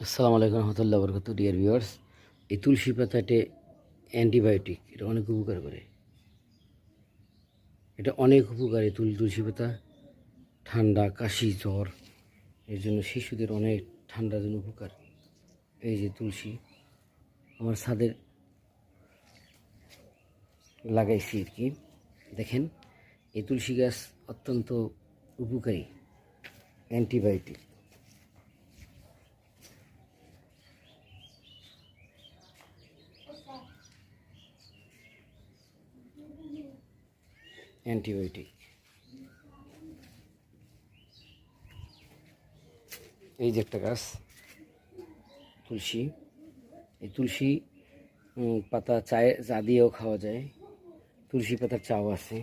আসসালামু আলাইকুম রহমতুল্লাহ বরকত। Dear viewers, এই তুলসী পাতা এটা অ্যান্টিবায়োটিক, এটা অনেক উপকার করে। এটা অনেক উপকারী তুলসী পাতা ঠান্ডা, কাশি, জ্বর, এর জন্য শিশুদের অনেক ঠান্ডার জন্য উপকার। এই যে তুলসী আমার ছাদের লাগাইছি আর কি, দেখেন এই তুলসী গাছ অত্যন্ত উপকারী, অ্যান্টিবায়োটিক। অ্যান্টিবায়োটিক এই যে একটা গাছ তুলসী, এই তুলসী পাতা চা দিয়েও খাওয়া যায়। তুলসী পাতার চাও আছে।